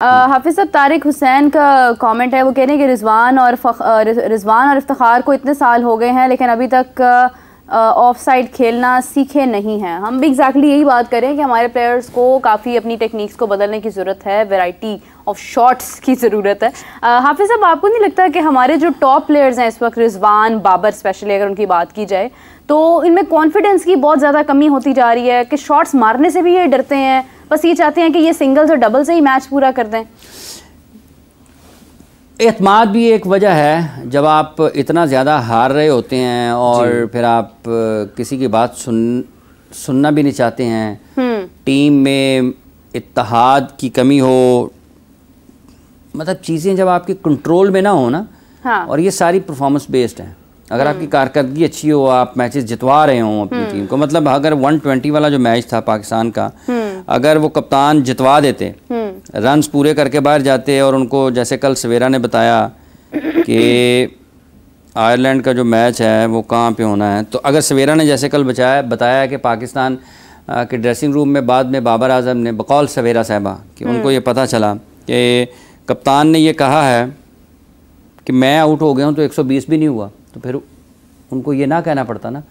हाफिज साहब, तारिक हुसैन का कमेंट है, वो कह रहे हैं कि रिजवान और इफ्तिखार को इतने साल हो गए हैं लेकिन अभी तक ऑफ साइड खेलना सीखे नहीं हैं। हम भी एग्जैक्टली यही बात करें कि हमारे प्लेयर्स को काफ़ी अपनी टेक्निक्स को बदलने की ज़रूरत है, वैरायटी ऑफ शॉट्स की ज़रूरत है। हाफिज साहब, आपको नहीं लगता कि हमारे जो टॉप प्लेयर्स हैं इस वक्त, रिजवान, बाबर स्पेशली अगर उनकी बात की जाए, तो इनमें कॉन्फिडेंस की बहुत ज़्यादा कमी होती जा रही है कि शॉट्स मारने से भी ये डरते हैं, बस ये चाहते हैं कि ये सिंगल्स और डबल से ही मैच पूरा कर दें। एतमाद भी एक वजह है, जब आप इतना ज़्यादा हार रहे होते हैं और फिर आप किसी की बात सुनना भी नहीं चाहते हैं, टीम में इत्तेहाद की कमी हो, मतलब चीज़ें जब आपके कंट्रोल में ना हो ना, और ये सारी परफॉर्मेंस बेस्ड है। अगर आपकी कारकर्दगी अच्छी हो, आप मैचेस जितवा रहे हो अपनी टीम को, मतलब अगर 120 वाला जो मैच था पाकिस्तान का, अगर वो कप्तान जितवा देते, रन्स पूरे करके बाहर जाते, और उनको जैसे कल सवेरा ने बताया कि आयरलैंड का जो मैच है वो कहाँ पे होना है, तो अगर सवेरा ने जैसे कल बताया कि पाकिस्तान के ड्रेसिंग रूम में बाद में बाबर आजम ने बकौल सवेरा साहबा कि उनको ये पता चला कि कप्तान ने ये कहा है कि मैं आउट हो गया हूँ तो 120 भी नहीं हुआ, तो फिर उनको ये ना कहना पड़ता ना।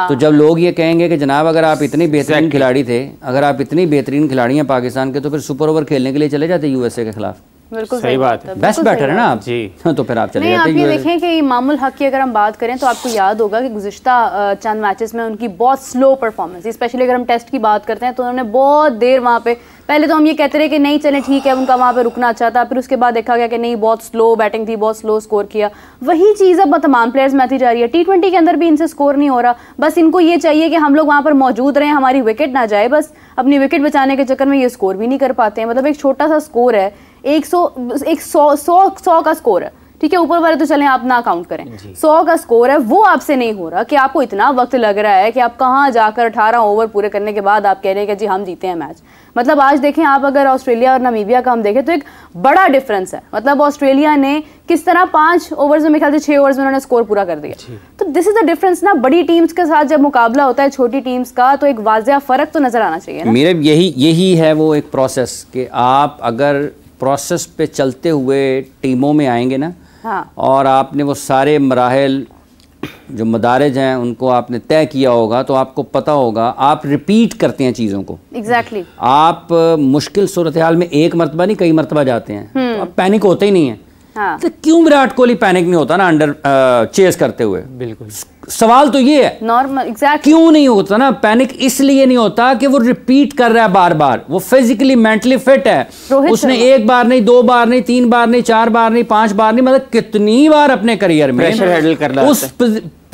तो जब लोग ये कहेंगे कि जनाब अगर आप इतनी बेहतरीन खिलाड़ी थे, अगर आप इतनी बेहतरीन खिलाड़ी हैं पाकिस्तान के, तो फिर सुपर ओवर खेलने के लिए चले जाते यूएसए के खिलाफ। बिल्कुल सही बात है, बेस्ट बैटर है ना आप जी, तो फिर आप चले जाते। आप ये देखें कि इमामुल हक की अगर हम बात करें तो आपको याद होगा कि गुज़िश्ता चंद मैचेस में उनकी बहुत स्लो परफॉर्मेंस, स्पेशली अगर हम टेस्ट की बात करते हैं तो उन्होंने बहुत देर वहाँ पे, पहले तो हम ये कहते रहे कि नहीं चले ठीक है, उनका वहाँ पे रुकना अच्छा था, फिर उसके बाद देखा गया कि नहीं बहुत स्लो बैटिंग थी, बहुत स्लो स्कोर किया। वही चीज़ अब तमाम प्लेयर्स में आती जा रही है। T20 के अंदर भी इनसे स्कोर नहीं हो रहा, बस इनको ये चाहिए कि हम लोग वहाँ पर मौजूद रहें, हमारी विकेट ना जाए, बस अपनी विकेट बचाने के चक्कर में ये स्कोर भी नहीं कर पाते हैं। मतलब एक छोटा सा स्कोर है, 100 का स्कोर है, ठीक है, ऊपर वाले तो चलें आप ना काउंट करें, 100 का स्कोर है, वो आपसे नहीं हो रहा कि आपको इतना वक्त लग रहा है कि आप कहाँ जाकर 18 ओवर पूरे करने के बाद आप कह रहे हैं कि जी हम जीते हैं मैच। मतलब आज देखें आप, अगर ऑस्ट्रेलिया और नामीबिया का हम देखें तो एक बड़ा डिफरेंस है। मतलब ऑस्ट्रेलिया ने किस तरह 5 ओवर्स में, मेरे ख्याल से 6 ओवर्स में उन्होंने स्कोर पूरा कर दिया। तो दिस इज द डिफरेंस ना, बड़ी टीम्स के साथ जब मुकाबला होता है छोटी टीम्स का, तो एक वाज़ेह फ़र्क तो नज़र आना चाहिए ना। मेरे यही है वो एक प्रोसेस कि आप अगर प्रोसेस पे चलते हुए टीमों में आएंगे ना, और आपने वो सारे मराहल जो मदारिज हैं उनको आपने तय किया होगा, तो आपको पता होगा, आप रिपीट करते हैं चीज़ों को। एग्जैक्टली आप मुश्किल सूरत हाल में एक मरतबा नहीं कई मरतबा जाते हैं, तो आप पैनिक होते ही नहीं है। तो क्यों विराट कोहली पैनिक नहीं होता ना अंडर चेस करते हुए? बिल्कुल सवाल तो ये है, नॉर्मल एग्जैक्टली क्यों नहीं होता ना पैनिक? इसलिए नहीं होता कि वो रिपीट कर रहा है बार बार, वो फिजिकली मेंटली फिट है, उसने एक बार नहीं, 2 बार नहीं, 3 बार नहीं, 4 बार नहीं, 5 बार नहीं, मतलब कितनी बार अपने करियर में प्रेशर हैंडल कर रहा है, उस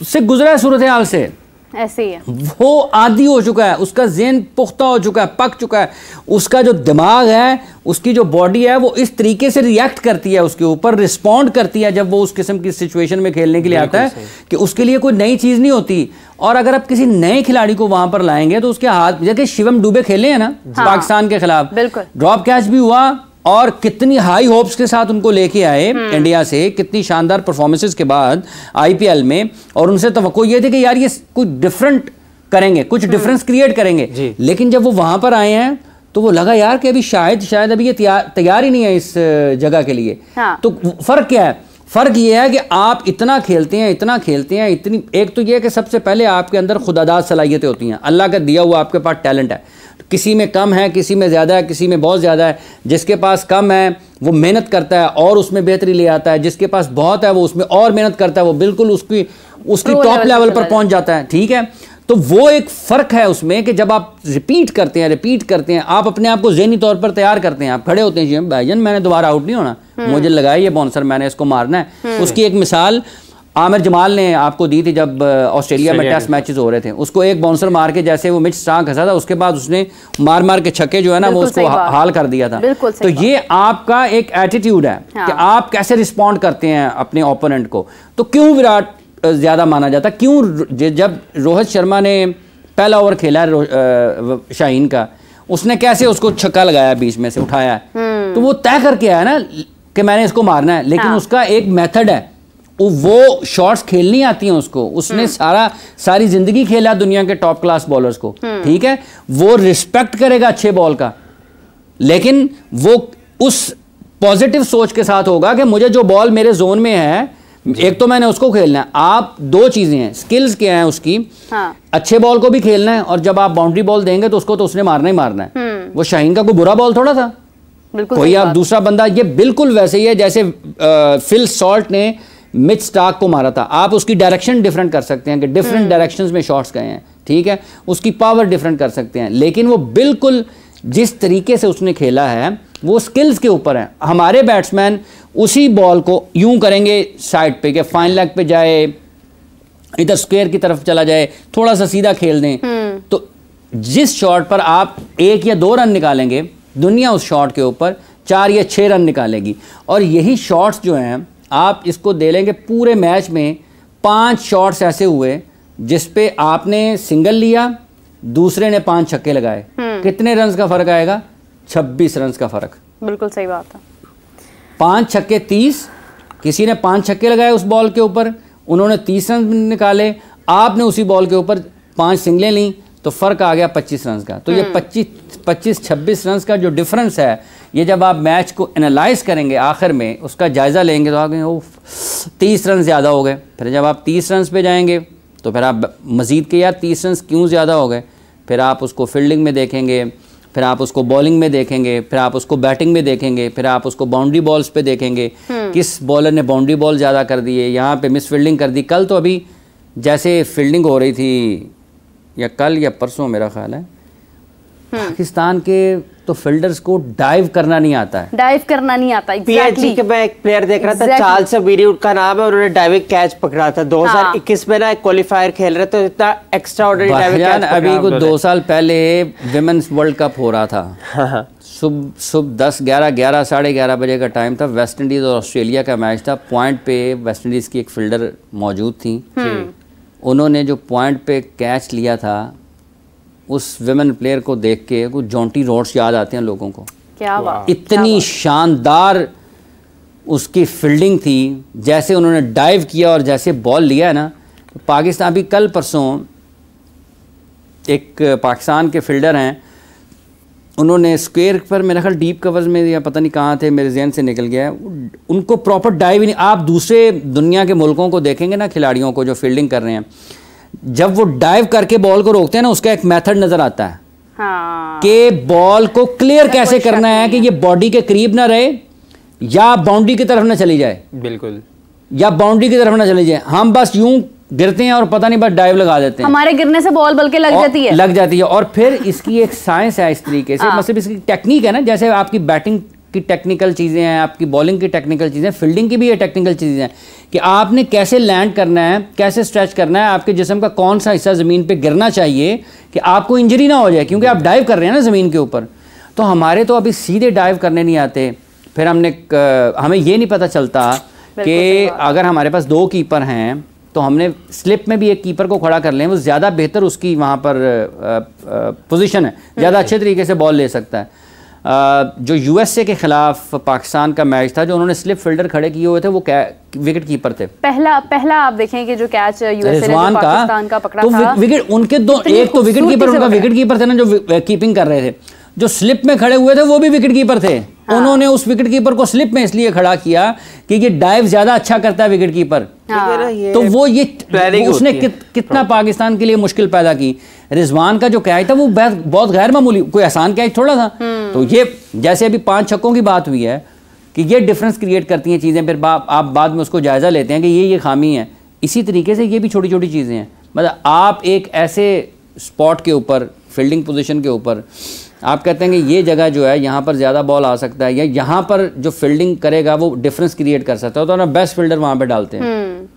से गुजरा है सूरत हाल से, ऐसे ही है। वो आदी हो चुका है, उसका ज़हन पुख्ता हो चुका है, पक चुका है, उसका जो दिमाग है, उसकी जो बॉडी है, वो इस तरीके से रिएक्ट करती है, उसके ऊपर रिस्पॉन्ड करती है जब वो उस किस्म की सिचुएशन में खेलने के लिए आता है कि उसके लिए कोई नई चीज़ नहीं होती। और अगर आप किसी नए खिलाड़ी को वहां पर लाएंगे तो उसके हाथ, जैसे शिवम दुबे खेले हैं ना पाकिस्तान के खिलाफ, ड्रॉप कैच भी हुआ, और कितनी हाई होप्स के साथ उनको लेके आए इंडिया से, कितनी शानदार परफॉर्मेंसेस के बाद आईपीएल में, और उनसे तवक्को ये थी कि यार ये कुछ डिफरेंट करेंगे, कुछ डिफरेंस क्रिएट करेंगे। लेकिन जब वो वहां पर आए हैं तो वो लगा यार कि अभी शायद अभी ये तैयार ही नहीं है इस जगह के लिए। तो फर्क क्या है? फर्क ये है कि आप इतना खेलते हैं, इतनी, एक तो ये है कि सबसे पहले आपके अंदर खुदादाद सलाहियतें होती हैं, अल्लाह का दिया हुआ आपके पास टैलेंट है, किसी में कम है, किसी में ज़्यादा है, किसी में बहुत ज़्यादा है। जिसके पास कम है वो मेहनत करता है और उसमें बेहतरी ले आता है, जिसके पास बहुत है वो उसमें और मेहनत करता है, वो बिल्कुल उसकी टॉप लेवल पर पहुंच जाता है, ठीक है। तो वो एक फ़र्क है उसमें कि जब आप रिपीट करते हैं, आप अपने आप को ज़हनी तौर पर तैयार करते हैं, आप खड़े होते हैं, भाईजान मैंने दोबारा आउट नहीं होना, मुझे लगाया ये बाउंसर, मैंने इसको मारना है। उसकी एक मिसाल आमिर जमाल ने आपको दी थी जब ऑस्ट्रेलिया में टेस्ट मैचेस हो रहे थे, उसको एक बाउंसर मार के जैसे वो मिच स्टार्क हंसा था, उसके बाद उसने मार के छक्के जो है ना वो उसको हाल कर दिया था। तो ये आपका एक एटीट्यूड है कि आप कैसे रिस्पॉन्ड करते हैं अपने ओपोनेंट को। तो क्यों विराट ज़्यादा माना जाता? क्यों? जब रोहित शर्मा ने पहला ओवर खेला शाहीन का, उसने कैसे उसको छक्का लगाया, बीच में से उठाया, तो वो तय करके आया ना कि मैंने इसको मारना है, लेकिन उसका एक मेथड है, वो शॉट्स खेलनी आती हैं उसको, उसने सारी जिंदगी खेला दुनिया के टॉप क्लास बॉलर्स को, ठीक है, वो रिस्पेक्ट करेगा अच्छे बॉल का, लेकिन वो उस पॉजिटिव सोच के साथ होगा कि मुझे जो बॉल मेरे जोन में है, एक तो मैंने उसको खेलना है। आप दो चीजें हैं, स्किल्स क्या है उसकी, हाँ। अच्छे बॉल को भी खेलना है, और जब आप बाउंड्री बॉल देंगे तो उसको तो उसने मारना ही मारना है। वो शाहीन का कोई बुरा बॉल थोड़ा था, कोई आप दूसरा बंदा, ये बिल्कुल वैसे ही है जैसे फिल सॉल्ट ने मिच स्टार्क को मारा था। आप उसकी डायरेक्शन डिफरेंट कर सकते हैं कि डिफरेंट डायरेक्शंस में शॉट्स गए हैं, ठीक है, उसकी पावर डिफरेंट कर सकते हैं, लेकिन वो बिल्कुल जिस तरीके से उसने खेला है वो स्किल्स के ऊपर है। हमारे बैट्समैन उसी बॉल को यूं करेंगे साइड पे कि फाइन लेग पे जाए, इधर स्क्वायर की तरफ चला जाए, थोड़ा सा सीधा खेल दें, तो जिस शॉट पर आप 1 या 2 रन निकालेंगे, दुनिया उस शॉट के ऊपर 4 या 6 रन निकालेगी। और यही शॉट्स जो हैं, आप इसको दे लेंगे पूरे मैच में 5 शॉट्स ऐसे हुए जिस पे आपने सिंगल लिया, दूसरे ने 5 छक्के लगाए, कितने रन का फर्क आएगा? 26 रन का फर्क। बिल्कुल सही बात है। 5 छक्के 30, किसी ने 5 छक्के लगाए उस बॉल के ऊपर, उन्होंने 30 रन निकाले, आपने उसी बॉल के ऊपर 5 सिंगलें ली, तो फर्क आ गया 25 रन का। तो ये 25-26 रन का जो डिफरेंस है, ये जब आप मैच को एनालाइज करेंगे, आखिर में उसका जायजा लेंगे, तो आप कहेंगे 30 रन ज़्यादा हो गए। फिर जब आप 30 रन पे जाएंगे तो फिर आप मज़ीद के यार 30 रन क्यों ज़्यादा हो गए, फिर आप उसको फील्डिंग में देखेंगे, फिर आप उसको बॉलिंग में देखेंगे, फिर आप उसको बैटिंग में देखेंगे, फिर आप उसको बाउंड्री बॉल्स पे देखेंगे, किस बॉलर ने बाउंड्री बॉल ज़्यादा कर दी है, यहाँ पे मिस फील्डिंग कर दी। कल तो अभी जैसे फील्डिंग हो रही थी, या कल या परसों मेरा ख्याल है, पाकिस्तान के तो फील्डर्स को डाइव करना नहीं आता है। डाइव करना नहीं आता, पीएचडी के मैं एक प्लेयर देख रहा था, चार्ल्स बीरी उनका नाम है, उन्होंने डाइविंग कैच पकड़ा था 2021 में ना, क्वालिफायर खेल रहे, तो इतना एक्स्ट्रा ऑर्डिनरी डाइविंग कैच पकड़ा। अभी को 2 साल पहले विमेंस वर्ल्ड कप हो रहा था, सुबह 10, 11, 11, साढ़े 11 बजे का टाइम था, वेस्ट इंडीज़ और ऑस्ट्रेलिया का मैच था। पॉइंट पे वेस्ट इंडीज़ की एक फील्डर मौजूद थी, उन्होंने जो पॉइंट पे कैच लिया था, उस विमेन प्लेयर को देख के कुछ जॉन्टी रोड्स याद आते हैं लोगों को। क्या बात, इतनी शानदार उसकी फील्डिंग थी, जैसे उन्होंने डाइव किया और जैसे बॉल लिया है ना। तो पाकिस्तान अभी कल परसों एक पाकिस्तान के फील्डर हैं, उन्होंने स्क्वायर पर मेरा ख्याल डीप कवर्स में या पता नहीं कहाँ थे, मेरे जहन से निकल गया है, उनको प्रॉपर डाइव ही नहीं। आप दूसरे दुनिया के मुल्कों को देखेंगे ना, खिलाड़ियों को जो फील्डिंग कर रहे हैं, जब वो डाइव करके बॉल को रोकते हैं ना, उसका एक मेथड नजर आता है कि बॉल को क्लियर कैसे करना है कि ये बॉडी के करीब ना रहे या बाउंड्री की तरफ ना चली जाए, बिल्कुल, या बाउंड्री की तरफ ना चली जाए। हम बस यूं गिरते हैं और पता नहीं बस डाइव लगा देते हैं, हमारे गिरने से बॉल बल्कि लग जाती है। और फिर इसकी एक साइंस है इस तरीके से, मतलब इसकी टेक्निक है ना, जैसे आपकी बैटिंग की टेक्निकल चीज़ें हैं, आपकी बॉलिंग की टेक्निकल चीज़ें, फील्डिंग की भी ये टेक्निकल चीज़ें हैं कि आपने कैसे लैंड करना है, कैसे स्ट्रेच करना है, आपके जिस्म का कौन सा हिस्सा ज़मीन पे गिरना चाहिए कि आपको इंजरी ना हो जाए, क्योंकि आप डाइव कर रहे हैं ना ज़मीन के ऊपर। तो हमारे तो अभी सीधे डाइव करने नहीं आते। फिर हमें ये नहीं पता चलता कि अगर हमारे पास 2 कीपर हैं तो हमने स्लिप में भी एक कीपर को खड़ा कर लें, वो ज़्यादा बेहतर उसकी वहाँ पर पोजीशन है, ज़्यादा अच्छे तरीके से बॉल ले सकता है। जो यूएसए के खिलाफ पाकिस्तान का मैच था, जो उन्होंने स्लिप फील्डर खड़े किए हुए थे, वो विकेट कीपर थे। पहला आप देखें कि जो कैच यूएसए ने पाकिस्तान का पकड़ा तो था, विकेट उनके एक तो विकेट कीपर, उनका विकेट कीपर थे ना जो कीपिंग कर रहे थे, जो स्लिप में खड़े हुए थे वो भी विकेट कीपर थे। उन्होंने उस विकेट कीपर को स्लिप में इसलिए खड़ा किया कि ये डाइव ज्यादा अच्छा करता है विकेट कीपर। तो वो उसने कितना पाकिस्तान के लिए मुश्किल पैदा की। रिजवान का जो कैच था वो बहुत गैर मामूली, कोई आसान कैच थोड़ा था। तो ये जैसे अभी 5 छक्कों की बात हुई है कि ये डिफरेंस क्रिएट करती हैं चीज़ें, फिर आप बाद में उसको जायज़ा लेते हैं कि ये खामी है। इसी तरीके से ये भी छोटी छोटी चीज़ें हैं। मतलब आप एक ऐसे स्पॉट के ऊपर, फील्डिंग पोजीशन के ऊपर आप कहते हैं कि ये जगह जो है यहाँ पर ज़्यादा बॉल आ सकता है, या यहाँ पर जो फील्डिंग करेगा वो डिफरेंस क्रिएट कर सकता है, तो ना बेस्ट फील्डर वहाँ पे डालते हैं।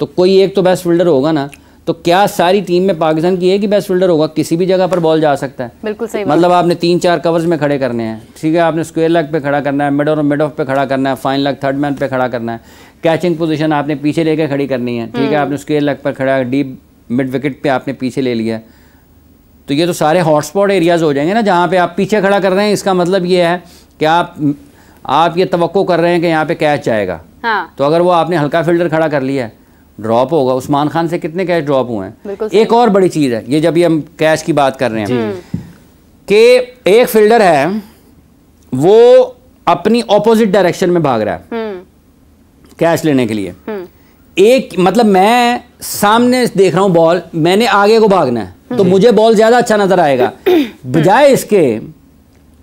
तो कोई एक तो बेस्ट फील्डर होगा ना, तो क्या सारी टीम में पाकिस्तान की एक ही बेस्ट फील्डर होगा? किसी भी जगह पर बॉल जा सकता है। बिल्कुल सही। मतलब आपने 3-4 कवर्स में खड़े करने हैं, ठीक है, आपने स्क्वायर लेग पे खड़ा करना है, मिड ऑफ पे खड़ा करना है, फाइन लेग थर्ड मैन पे खड़ा करना है, कैचिंग पोजीशन आपने पीछे लेके खड़ी करनी है, ठीक है, आपने स्क्वायर लेग पर खड़ा, डीप मिड विकेट पे आपने पीछे ले लिया, तो ये तो सारे हॉटस्पॉट एरियाज हो जाएंगे ना जहाँ पे आप पीछे खड़ा कर रहे हैं। इसका मतलब ये है कि आप ये तवक्को कर रहे हैं कि यहाँ पे कैच जाएगा। हाँ। तो अगर वो आपने हल्का फील्डर खड़ा कर लिया है, ड्रॉप होगा। उस्मान खान से कितने कैच ड्रॉप हुए हैं। एक और बड़ी चीज़ है ये, जब ये हम कैच की बात कर रहे हैं कि एक फील्डर है वो अपनी ऑपोजिट डायरेक्शन में भाग रहा है कैच लेने के लिए। एक मतलब मैं सामने देख रहा हूं बॉल, मैंने आगे को भागना है तो मुझे बॉल ज्यादा अच्छा नजर आएगा, बजाय इसके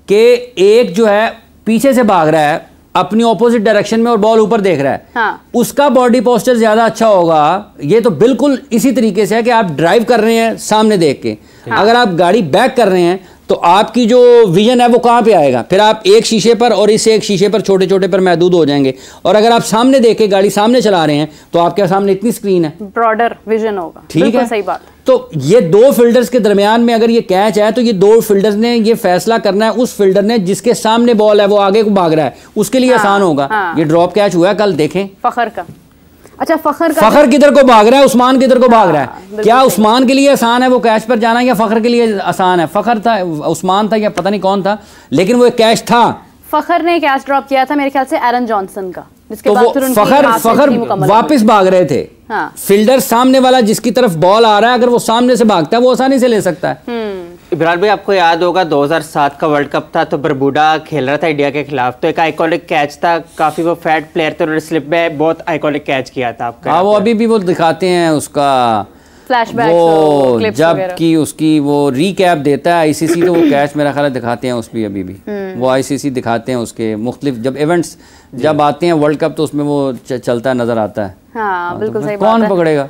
कि एक जो है पीछे से भाग रहा है अपनी ऑपोजिट डायरेक्शन में और बॉल ऊपर देख रहा है। हाँ। उसका बॉडी पोस्चर ज्यादा अच्छा होगा। ये तो बिल्कुल इसी तरीके से है कि आप ड्राइव कर रहे हैं सामने देख के, अगर आप गाड़ी बैक कर रहे हैं तो आपकी जो विजन है वो कहाँ पे आएगा, फिर आप एक शीशे पर और इस एक शीशे पर छोटे छोटे पर महदूद हो जाएंगे। और अगर आप सामने देख के गाड़ी सामने चला रहे हैं तो आपके सामने इतनी स्क्रीन है, ब्रॉडर विजन होगा। ठीक है, सही बात। तो ये दो फील्डर्स के दरमियान में अगर ये कैच है तो ये दो फील्डर्स ने ये फैसला करना है, उस फील्डर ने जिसके सामने बॉल है वो आगे को भाग रहा है उसके लिए आसान होगा। ये ड्रॉप कैच हुआ है कल, देखें फखर का। अच्छा, फखर किधर को भाग रहा है, उस्मान किधर को भाग रहा है। क्या उस्मान के लिए आसान है वो कैच पर जाना या फखर के लिए आसान है? फखर था, उस्मान था या पता नहीं कौन था, लेकिन वो एक कैच था। फखर ने कैच ड्रॉप किया था मेरे ख्याल से एरन जॉनसन का, जिसके तो बाद वो फिर उनकी फखर वापस भाग रहे थे। हाँ। फील्डर सामने वाला जिसकी तरफ बॉल आ रहा है अगर वो सामने से भागता है वो आसानी से ले सकता है। इमरान भाई, आपको याद होगा 2007 का वर्ल्ड कप था तो बरबूडा खेल रहा था इंडिया के खिलाफ, तो एक आइकॉनिक कैच था, काफी वो फैट प्लेयर थे, उन्होंने स्लिप में बहुत आइकॉनिक कैच किया था आपका। हाँ, वो अभी भी वो दिखाते हैं उसका फ्लैशबैक, वो जब की उसकी वो रिकैप देता है आईसीसी तो वो कैच मेरा ख्याल दिखाते हैं उसकी, अभी भी वो आईसीसी दिखाते हैं उसके मुख्तलिफ जब इवेंट्स जब आते हैं वर्ल्ड कप तो उसमें वो चलता नजर आता है। हाँ, बिल्कुल सही बात कौन है। पकड़ेगा?